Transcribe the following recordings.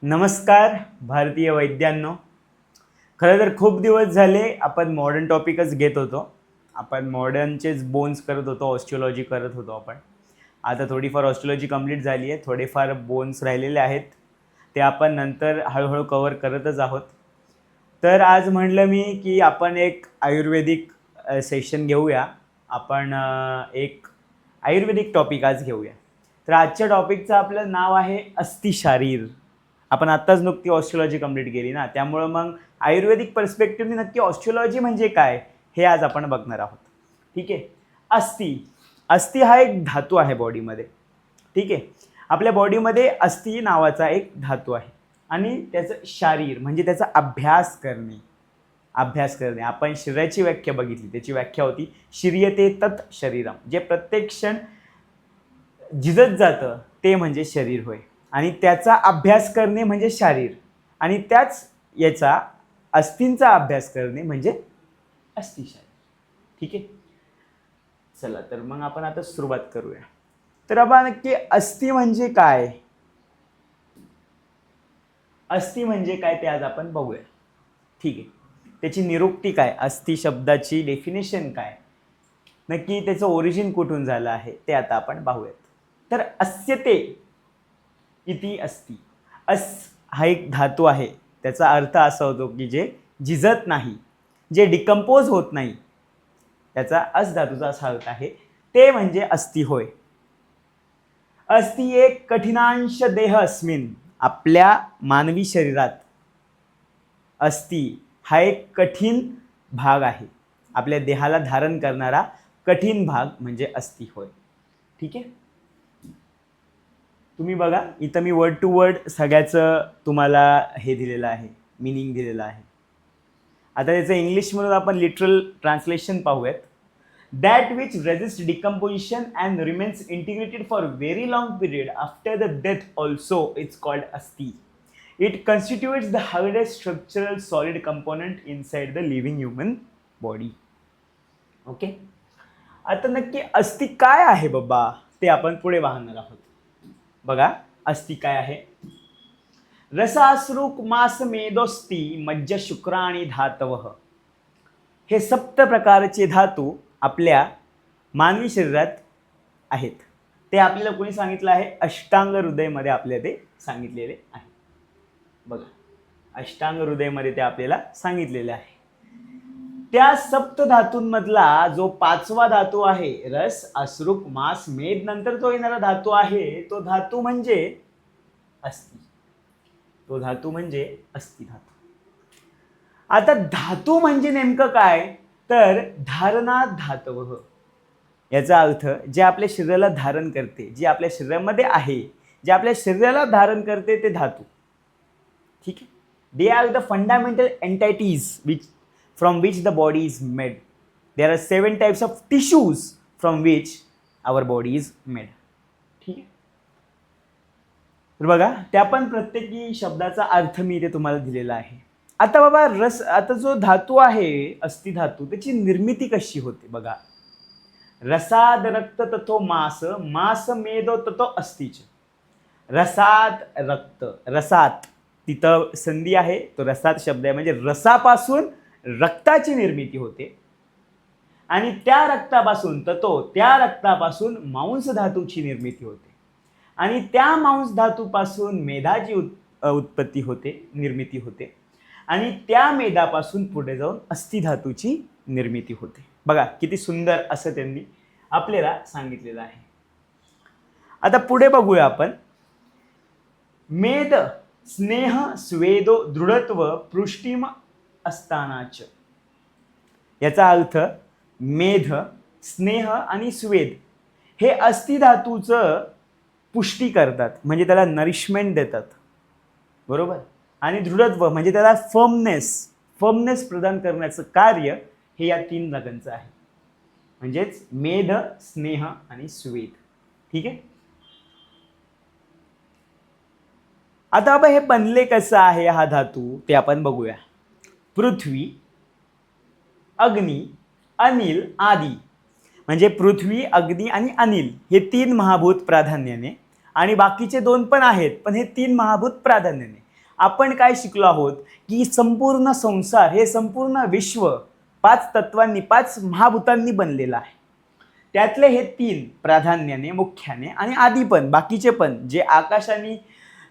नमस्कार भारतीय वैद्यांनो. खरं तर खूप दिवस झाले आपण मॉडर्न टॉपिकच घेत होतो. आपण मॉडर्नचेच बोन्स करत होतो, ऑस्टिओलॉजी करत होतो आपण. आता थोडीफार ऑस्टिओलॉजी कंप्लीट झाली आहे, थोडेफार बोन्स राहिलेले आहेत, ते आपण नंतर हळूहळू कवर करतच आहोत. तर आज म्हणलं मी की आपण एक आयुर्वेदिक सेशन घेऊया. आपण एक आयुर्वेदिक टॉपिक आज घेऊया. तर आजच्या टॉपिकचं आपलं नाव आहे अस्थिशारीर. आपण आत्ताच नुकती ऑस्ट्रोलॉजी कंप्लीट केली ना, त्यामुळं मग आयुर्वेदिक पर्स्पेक्टिव्हने नक्की ऑस्ट्रोलॉजी म्हणजे काय हे आज आपण बघणार आहोत. ठीक आहे. अस्थि हा एक धातू आहे बॉडीमध्ये. ठीक आहे. आपल्या बॉडीमध्ये अस्थि नावाचा एक धातू आहे आणि त्याचं शारीर म्हणजे त्याचा अभ्यास करणे. आपण शरीराची व्याख्या बघितली, त्याची व्याख्या होती शिर्यते तत् शरीरम. जे प्रत्येक क्षण झिजत जातं ते म्हणजे शरीर होय, आणि त्याचा अभ्यास करणे म्हणजे शारीर, आणि त्याच याचा अस्थींचा अभ्यास करणे म्हणजे अस्थिशारीर. ठीक आहे. चला तर मग आपण आता सुरुवात करूया. तर बाबा नक्की अस्थि म्हणजे काय, अस्थि म्हणजे काय ते आज आपण बघूया. ठीक आहे. त्याची निरुक्ती काय, अस्थि शब्दाची डेफिनेशन काय, नक्की त्याचं ओरिजिन कुठून झालं आहे ते आता आपण पाहूयात. तर अस्यते इति अस्ति. हा एक धातू आहे. त्याचा अर्थ असा होतो की जे झिजत नाही, जे डिकम्पोज होत नाही, त्याचा धातूचा असा अर्थ आहे, ते म्हणजे अस्थि होय. अस्थि एक कठिनांश देह अस्मिन. आपल्या मानवी शरीरात अस्थि हा एक कठीण भाग आहे. आपल्या देहाला धारण करणारा कठीण भाग म्हणजे अस्थि होय. ठीक आहे. तुम्ही बघा इथं मी वर्ड टू वर्ड सगळ्याचं तुम्हाला हे दिलेलं आहे, मिनिंग दिलेलं आहे. आता त्याचं इंग्लिशमधून आपण लिटरल ट्रान्सलेशन पाहूयात. That which resist decomposition and remains integrated for very long period after the death also it's called अस्थि. It constitutes the hardest structural solid component inside the living human body. Okay. आता नक्की अस्थि काय आहे बाबा ते आपण पुढे पाहणार आहोत. बघा अस्थि काय आहे. रसाश्रुक मास मेदोस्ती मज्ज शुक्राणी धातवः. हे सप्त प्रकारचे धातू आपल्या मानवी शरीरात आहेत. ते आपल्याला कोणी सांगितलं आहे, अष्टांग हृदयमध्ये आपल्याला ते सांगितलेले आहे. बघा अष्टांग हृदयमध्ये ते आपल्याला सांगितलेले आहे. त्या सप्त धातूंमधला जो पाचवा धातू आहे, रस अश्रुक मास मेद नंतर जो येणारा धातू आहे, तो धातू म्हणजे अस्थि. तो धातू म्हणजे अस्थि धातू. आता धातू म्हणजे नेमकं काय, तर धारणा धातव. याचा अर्थ जे आपल्या शरीराला धारण करते, जे आपल्या शरीरामध्ये आहे, जे आपल्या शरीराला धारण करते ते धातू. ठीक आहे. They are the fundamental entities which from which the body is made. There are 7 types of tissues from which our body is made. ठीक आहे. तर बघा त्या पण प्रत्येकी शब्दाचा अर्थ मी इथे तुम्हाला दिलेला आहे. आता बाबा आता जो धातू आहे अस्थि धातू, त्याची निर्मिती कशी होते बघा. रसाद रक्त तथो मास, मास मेदो तथो अस्थिच. रसात रक्त, रसात तिथं संधी आहे, तो रसात शब्द आहे, म्हणजे रसापासून रक्ताची निर्मिती होते, आणि त्या रक्तापासून मांस धातूची निर्मिती होते, आणि त्या मांस धातूपासून मेधाची उत्पत्ती होते, निर्मिती होते, आणि त्या मेधापासून पुढे जाऊन अस्थि धातूची निर्मिती होते. बघा किती सुंदर असं त्यांनी आपल्याला सांगितलेलं आहे. आता पुढे बघूया आपण. मेद स्नेह स्वेदो दृढत्व पृष्टिम असतानाच. याचा अर्थ मेध, स्नेह आणि स्वेद हे अस्थि धातूचं पुष्टी करतात, म्हणजे त्याला नरिशमेंट देतात. बरोबर. आणि दृढत्व म्हणजे त्याला फर्मनेस प्रदान करण्याचं कार्य हे या 3 जागांचं आहे, म्हणजेच मेध, स्नेह आणि स्वेद. ठीक आहे. आता बाबा हे बनले कसं आहे हा धातू ते आपण बघूया. पृथ्वी, अग्नी, अनिल आदी, म्हणजे पृथ्वी, अग्नी आणि अनिल हे 3 महाभूत प्राधान्याने, आणि बाकीचे 2 पण आहेत, पण हे 3 महाभूत प्राधान्याने. आपण काय शिकलो आहोत की संपूर्ण संसार हे संपूर्ण विश्व 5 तत्वांनी 5 महाभूतांनी बनलेलं आहे. त्यातले हे 3 प्राधान्याने मुख्याने आणि आधी पण बाकीचे पण जे आकाश आणि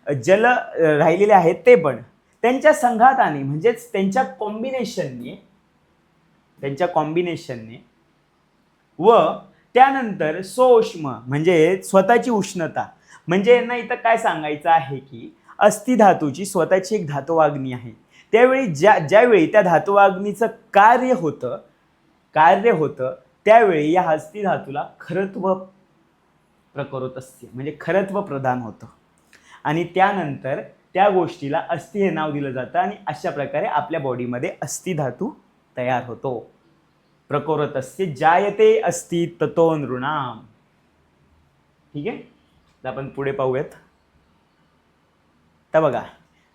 जल राहिलेले आहेत ते पण त्यांच्या संघाताने म्हणजेच त्यांच्या कॉम्बिनेशनने व त्यानंतर सूक्ष्म म्हणजे स्वतःची उष्णता म्हणजे यांना इथं काय सांगायचं आहे की अस्थिधातूची स्वतःची एक धातुवाग्नी आहे. त्यावेळी ज्यावेळी त्या धातुवाग्नीचं कार्य होतं त्यावेळी या अस्थिधातूला खरत्व प्रकरोत असते म्हणजे खरत्व प्रदान होतं आणि त्यानंतर त्या गोष्टीला अस्थि हे नाव दिलं जातं आणि अशा प्रकारे आपल्या बॉडीमध्ये अस्थिधातू तयार होतो. प्रकरोतस्य जायते अस्ति ततो नृणाम. ठीक आहे, तर आपण पुढे पाहूयात. तर बघा,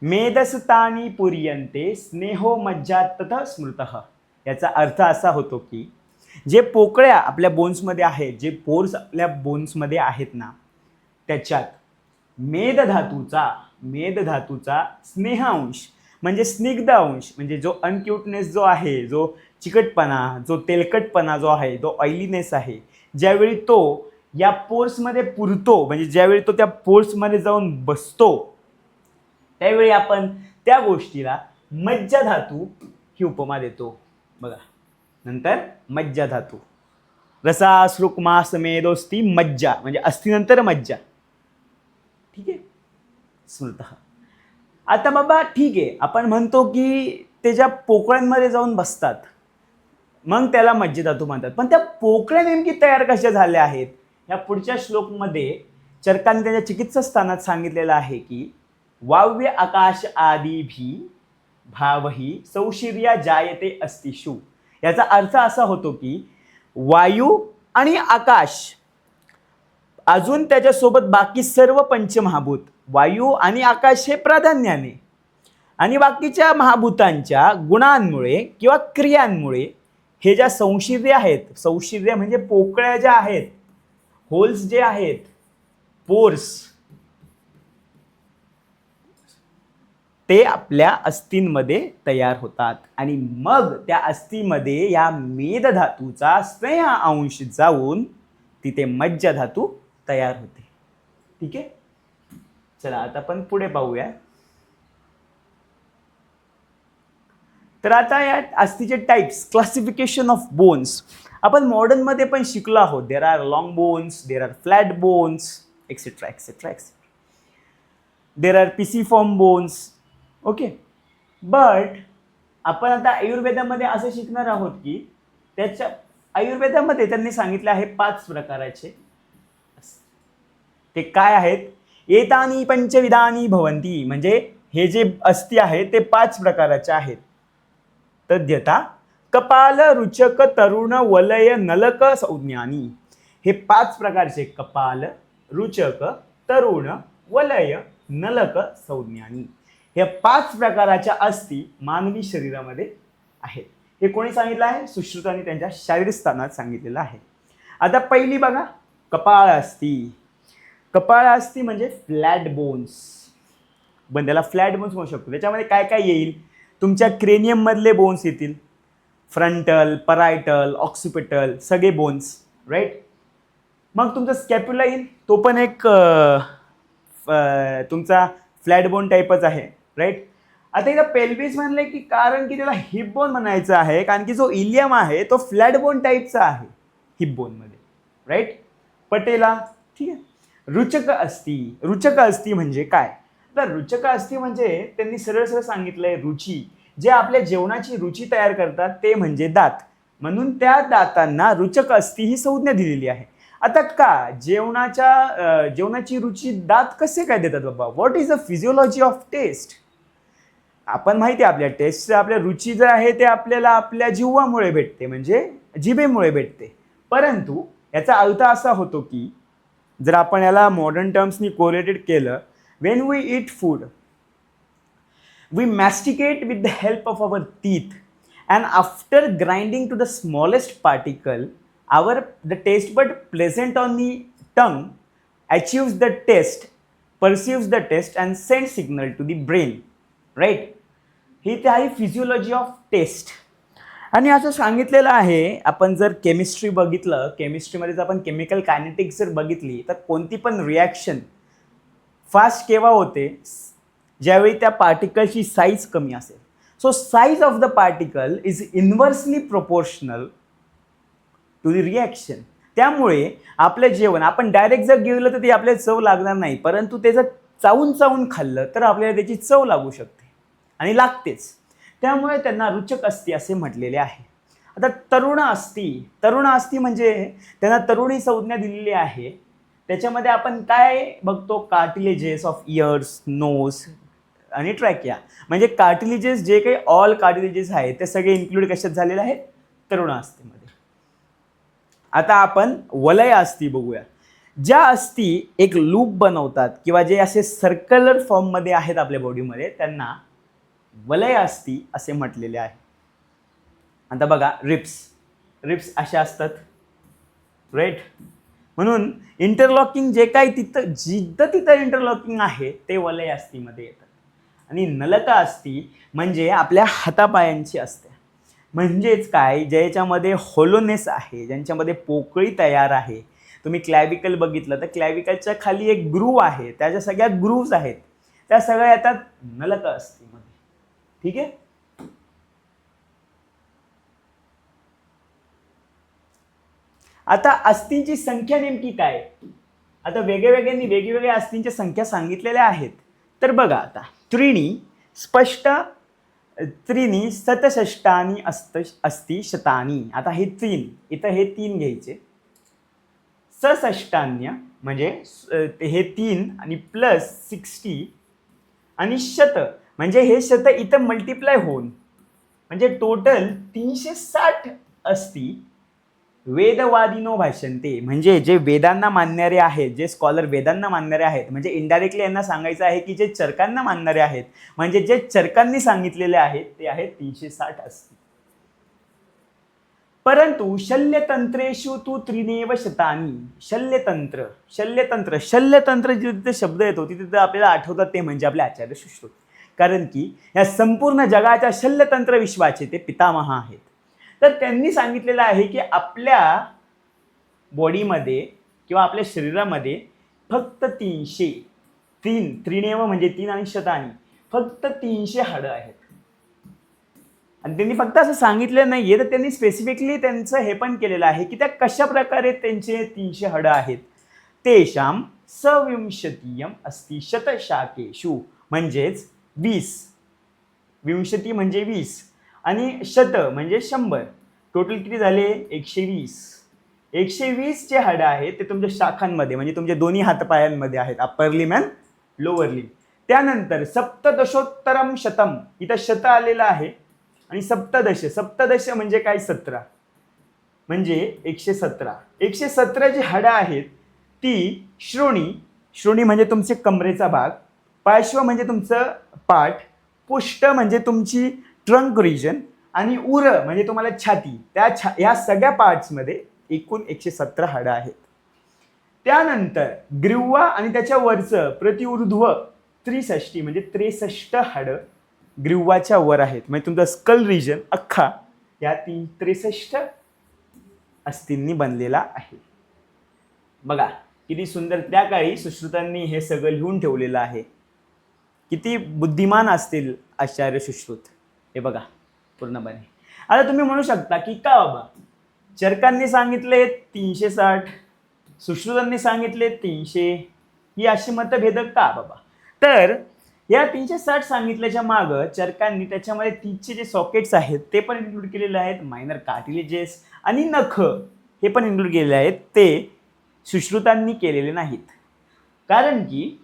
मेदसतानी पुर्यन्ते स्नेहो मज्जा तथा स्मृतः. याचा अर्थ असा होतो की जे पोकळ्या आपल्या बोन्समध्ये आहेत, जे पोर्स आपल्या बोन्समध्ये आहेत ना, त्याच्यात मेदधातूचा स्नेहांश म्हणजे स्निग्ध अंश म्हणजे जो अनक्यूटनेस जो आहे, जो चिकटपणा, जो तेलकटपणा जो आहे, जो ऑइलीनेस आहे, ज्यावेळी तो या पोर्समध्ये पुरतो म्हणजे ज्यावेळी तो त्या पोर्समध्ये जाऊन बसतो त्यावेळी आपण त्या गोष्टीला मज्जाधातू ही उपमा देतो. बघा नंतर मज्जाधातू रसाश्रुक्मास मेदोस्ती मज्जा म्हणजे अस्थिनंतर मज्जा. ठीक आहे, स्मृतः. आता बाबा ठीक आहे, आपण म्हणतो की ते ज्या पोकळ्यांमध्ये जाऊन बसतात मग त्याला मज्जाधातू म्हणतात, पण त्या पोकळ्या नेमकी तयार कशा झाल्या आहेत या पुढच्या श्लोकमध्ये चरकाने त्याच्या चिकित्सा स्थानात सांगितलेलं आहे की वाव्य आकाश आदी भी भावही सौशिर्या जायते अस्तिषु. याचा अर्थ असा होतो की वायू आणि आकाश अजून त्याच्यासोबत बाकी सर्व पंचमहाभूत, वायू आणि आकाश हे प्राधान्याने आणि बाकीच्या महाभूतांच्या गुणांमुळे किंवा क्रियांमुळे हे ज्या संशिर्य आहेत, संशिर्य म्हणजे पोकळ्या ज्या आहेत, होल्स जे आहेत, पोर्स, ते आपल्या अस्थिंमध्ये तयार होतात आणि मग त्या अस्थिमध्ये या मेदधातूचा स्नेह अंश जाऊन तिथे मज्जाधातू तयार होते. ठीक आहे, चला आता आपण पुढे पाहूया. तर आता या अस्थिचे टाइप्स, क्लासिफिकेशन ऑफ बोन्स आपण मॉडर्न मध्ये पण शिकलो आहोत. There are long bones, there are flat bones, etcetera etcetera etcetera. There are pisiform bones. Okay, but आपण आता आयुर्वेदामध्ये असं शिकणार आहोत की त्याच्या आयुर्वेदामध्ये त्यांनी सांगितले आहे 5 प्रकाराचे. ते काय आहेत? एतानी पंचविधानी भवंती म्हणजे हे जे अस्थि आहे ते 5 प्रकाराचे आहेत. तद्यथा कपाल, रुचक, तरुण, वलय, नलक, संज्ञानी. हे 5 प्रकारचे कपाल, रुचक, तरुण, वलय, नलक, संज्ञानी हे 5 प्रकाराच्या अस्थि मानवी शरीरामध्ये आहेत. हे कोणी सांगितलं आहे? सुश्रुतांनी त्यांच्या शारीरिक स्थानात सांगितलेलं आहे. आता पहिली बघा, कपाळ अस्थि. कपाळ अस्थि म्हणजे फ्लॅट बोन्स. पण त्याला फ्लॅट बोन्स म्हणू शकतो. त्याच्यामध्ये काय काय येईल? तुमच्या क्रेनियम मधले बोन्स येतील, फ्रंटल, परायटल, ऑक्सिपिटल सगळे बोन्स, राईट. मग तुमचा स्कॅप्युला येईल, तो पण एक तुमचा फ्लॅट बोन टाईपच आहे, राईट. आता इथं पेल्विस म्हणले की कारण की त्याला हिप बोन म्हणायचं आहे, कारण की जो इलियम आहे तो फ्लॅट बोन टाईपचा आहे हिप बोनमध्ये, राईट. पटेला, ठीक आहे. रुचक अस्थि. रुचक अस्थि म्हणजे काय? तर रुचक अस्थि म्हणजे त्यांनी सरळ सरळ सांगितलंय रुची, जे आपल्या जेवणाची रुची तयार करतात ते म्हणजे दात, म्हणून त्या दातांना रुचक अस्थि ही संज्ञा दिलेली आहे. आता का जेवणाची रुची दात कसे काय देतात बाबा? What is the physiology of taste? आपण माहिती आहे आपल्या टेस्ट, आपल्या रुची जे आहे ते आपल्याला आपल्या जिव्हामुळे भेटते म्हणजे जिभेमुळे भेटते. परंतु याचा अर्थ असा होतो की जर आपण याला मॉडर्न टर्म्सनी कोरिलेटेड केलं, when we eat food we masticate with the help of our teeth and after grinding to the smallest particle the taste bud present on the tongue achieves the taste, perceives the taste and sends signal to the brain. Right. ही ते आहे physiology of taste. आणि असं सांगितलेलं आहे, आपण जर chemistry बघितलं, केमिस्ट्रीमध्ये जर आपण केमिकल कायनेटिक्स जर बघितली, तर कोणती पण रिॲक्शन फास्ट केव्हा होते, ज्यावेळी त्या पार्टिकलची साईज कमी असेल. So size of the particle is inversely proportional to the reaction. त्यामुळे आपलं जेवण आपण डायरेक्ट जर गिळलं तर ते आपल्याला चव लागणार नाही, परंतु ते जर चावून चावून खाल्लं तर आपल्याला त्याची चव लागू शकते आणि लागतेच. त्यामुळे त्यांना रुचक अस्ती असे म्हटलेले आहे. आता तरुण अस्ती म्हणजे त्यांना तरुण ही संज्ञा दिलेली आहे. त्याच्यामध्ये आपण काय बघतो, कार्टिलेजेस ऑफ इयर्स, नोज आणि ट्रॅकिया. म्हणजे कार्टिलेजेस जे काही ऑल कार्टिलेजेस आहेत ते सगळे इन्क्लूड कशात झालेले आहेत, तरुण अस्तीमध्ये. आता आपण वलय अस्थी बघूया. ज्या अस्थी एक लूप बनवतात किंवा जे असे सर्कलर फॉर्ममध्ये आहेत आपल्या बॉडीमध्ये, त्यांना वलय अस्थी असे म्हटलेले आहे. आता बघा, रिप्स अशा असतात, राईट. म्हणून इंटरलॉकिंग जे काही तिथं इंटरलॉकिंग आहे ते वलय अस्थिमध्ये येतात. आणि नलका अस्थी म्हणजे आपल्या हातापायांची असते. म्हणजेच काय, ज्याच्यामध्ये होलोनेस आहे, ज्यांच्यामध्ये पोकळी तयार आहे. तुम्ही क्लॅविकल बघितलं तर क्लॅविकलच्या खाली एक ग्रूव्ह आहे, त्याच्या सगळ्या ग्रूव्ज आहेत, त्या सगळ्या येतात नलका अस्थीमध्ये. ठीक आहे. आता अस्थींची संख्या नेमकी काय. आता वेगवेगळ्या अस्थींच्या संख्या सांगितलेल्या आहेत. तर बघा, आता त्रीणी शतषष्टानी अस्ति शतानी. आता हे तीन घ्यायचे. सषष्टान्य म्हणजे हे 3 आणि प्लस 60 आणि शत म्हणजे हे शत इथं मल्टिप्लाय होऊन म्हणजे टोटल 360 अस्ति वेदवादिनो भाषणते. म्हणजे जे वेदांना मानणारे आहेत, जे स्कॉलर वेदांना मानणारे आहेत, म्हणजे इनडायरेक्टली यांना सांगायचं आहे की जे चरकांना मानणारे आहेत, म्हणजे जे चरकांनी सांगितलेले आहेत ते आहेत 360 अस्ति. परंतु शल्यतंत्रेषु तू त्रिनेव शतानी. शल्यतंत्र जिथे शब्द येतो तिथे आपल्याला आठवतात ते म्हणजे आपले आचार्य सुश्रुत. कारण की या संपूर्ण जगाच्या शल्यतंत्र विश्वाचे ते पितामह आहेत. तर त्यांनी सांगितलेलं आहे की आपल्या बॉडीमध्ये किंवा आपल्या शरीरामध्ये फक्त 300 म्हणजे 3 आणि शतानी फक्त 300 हाडं आहेत. आणि त्यांनी फक्त असं सांगितलं नाहीये, तर त्यांनी स्पेसिफिकली त्यांचं हे पण केलेलं आहे की त्या कशा प्रकारे त्यांचे 300 हाडं आहेत. तेषाम सविंशतीयम अस्ति शतशाकेषु. म्हणजेच 20 म्हणजे 20 आणि शत म्हणजे 100. टोटल किती झाले, 120 जे हाडं आहेत ते तुमच्या शाखांमध्ये म्हणजे तुमच्या दोन्ही हातपायांमध्ये आहेत, अप्पर लिम अँड लोअर लिम. त्यानंतर सप्तदशोत्तरम शतम, इथं शत आलेलं आहे. आणि सप्तदश म्हणजे काय, 17 म्हणजे 117 जी हाडं आहेत ती श्रोणी म्हणजे तुमचे कमरेचा भाग, पार्श्व म्हणजे तुमचं पाठ, पुष्ट म्हणजे तुमची ट्रंक रिजन आणि उर म्हणजे तुम्हाला छाती. या सगळ्या पार्ट्समध्ये एकूण 117 हाडं आहेत. त्यानंतर ग्रीवा आणि त्याच्या वरचं प्रतिऊर्ध्व 63 म्हणजे 63 हाडं ग्रीवाच्या वर आहेत. म्हणजे तुमचा स्कल रिजन अख्खा या 63 अस्थिंनी बनलेला आहे. बघा किती सुंदर त्या काळी सुश्रुतांनी हे सगळं लिहून ठेवलेलं आहे. किती बुद्धिमान असतील आचार्य सुश्रुत, हे बघा पूर्णपणे. आता तुम्ही म्हणू शकता की का बाबा चरकांनी सांगितले 360, सुश्रुतांनी सांगितले 300, ही अशी मतभेद का बाबा. तर या 360 सांगितल्याच्या मागं चरकांनी त्याच्यामध्ये 30चे जे सॉकेट्स आहेत ते पण इन्क्लूड केलेले आहेत. मायनर कार्टिलेजेस आणि नख हे पण इन्क्लूड केलेले आहेत, ते सुश्रुतांनी केलेले नाहीत. कारण की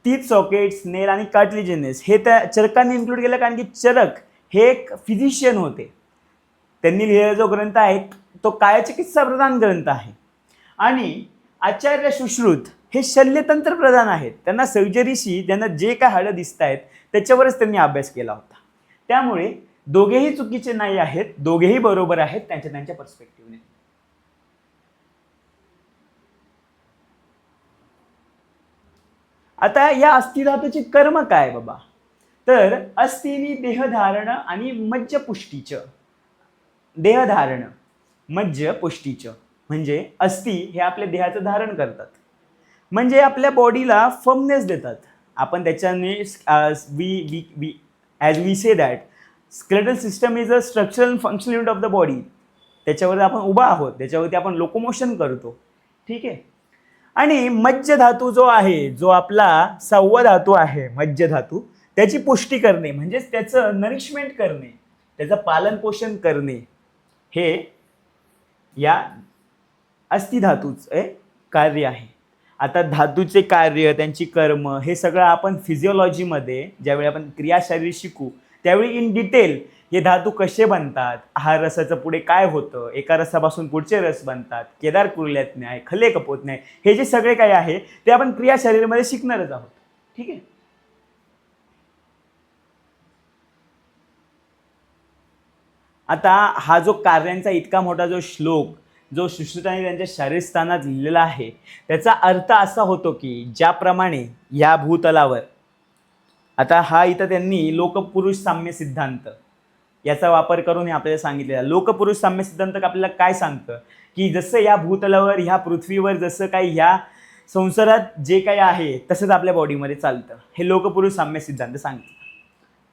30 सॉकेट्स, नेल आणि कार्टिलेजेस हे त्या चरकांनी इन्क्लूड केलं, कारण की चरक हे एक फिजिशियन होते. त्यांनी लिहिलेला जो ग्रंथ आहे तो कायचिकित्सा प्रधान ग्रंथ आहे. आणि आचार्य सुश्रुत हे शल्यतंत्र प्रधान आहेत. त्यांना सर्जरीशी ज्यांना जे काय हाडं दिसत आहेत त्याच्यावरच त्यांनी अभ्यास केला होता. त्यामुळे दोघेही चुकीचे नाही आहेत, दोघेही बरोबर आहेत त्यांच्या पर्स्पेक्टिव्हने. आता या अस्थिधातूचे कर्म काय बाबा. तर अस्थिनी देहधारण आणि मज्जपुष्टीचं, देहधारण मज्जपुष्टीचं म्हणजे अस्थि हे आपल्या देहाचं धारण करतात, म्हणजे आपल्या बॉडीला फर्मनेस देतात. आपण त्याच्याने as we say that skeletal system is a structural functional unit of the body. त्याच्यावर आपण उभा आहोत, त्याच्यावरती आपण लोकोमोशन करतो. ठीक आहे. आणि मज्ज धातू जो आहे, जो आपला 6वा धातू आहे मज्ज धातू, त्याची पुष्टी करणे म्हणजेच त्याचं नरिशमेंट करणे, त्याचं पालनपोषण करणे, हे या अस्थिधातूचे कार्य आहे. आता धातूचे कार्य, त्यांची कर्म, हे सगळं आपण फिजिओलॉजीमध्ये ज्यावेळी आपण क्रियाशारीर शिकू त्यावेळी इन डिटेल हे धातू कसे बनतात, आहार रसाचं पुढे काय होतं, एका रसापासून पुढचे रस बनतात, केदार कुर्ल्यात न्याय, खले कपोत न्याय, हे जे सगळे काही आहे ते आपण क्रियाशारीरमध्ये शिकणारच आहोत. ठीक आहे. आता हा जो कार्यांचा इतका मोठा जो श्लोक जो सुश्रुतांनी त्यांच्या शारीरस्थानात लिहिलेला आहे, त्याचा अर्थ असा होतो की ज्याप्रमाणे या भूतलावर, आता हा इथं त्यांनी लोकपुरुष साम्य सिद्धांत याचा वापर करून हे आपल्याला सांगितलेला. लोकपुरुष साम्य सिद्धांत आपल्याला काय सांगतं की जसं या भूतलावर, ह्या पृथ्वीवर जसं काही ह्या संसारात जे काही आहे तसंच आपल्या बॉडीमध्ये चालतं, हे लोकपुरुष साम्य सिद्धांत सांगतं.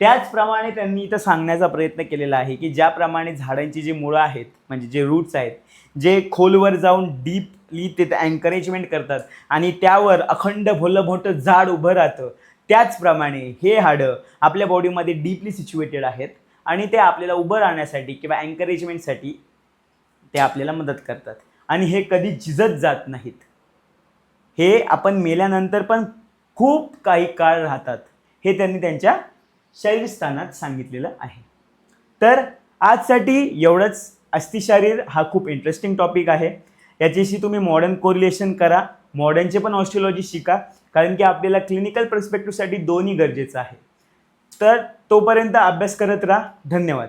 त्याचप्रमाणे त्यांनी इथं सांगण्याचा प्रयत्न केलेला आहे की ज्याप्रमाणे झाडांची जी मुळं आहेत, म्हणजे जे रूट्स आहेत, जे खोलवर जाऊन डीपली ते एन्करेजमेंट करतात आणि त्यावर अखंड भोलंमोठं झाड उभं राहतं, त्याचप्रमाणे हे हाडं आपल्या बॉडीमध्ये डीपली सिच्युएटेड आहेत आणि ते आपल्याला उभं राहण्यासाठी किंवा एन्करेजमेंटसाठी ते आपल्याला मदत करतात आणि हे कधी झिजत जात नाहीत. हे आपण मेल्यानंतर पण खूप काही काळ राहतात, हे त्यांनी त्यांच्या शरीरस्थानात सांगितलेलं आहे. तर आजसाठी एवढंच. अस्थिशारीर हा खूप इंटरेस्टिंग टॉपिक आहे. याच्याशी तुम्ही मॉडर्न कोरिलेशन करा, मॉडर्नचे पण ऑस्ट्रोलॉजी शिका, कारण की आपल्याला क्लिनिकल पर्स्पेक्टिव्हसाठी दोन्ही गरजेचं आहे. तर तोपर्यंत अभ्यास करत राहा. धन्यवाद.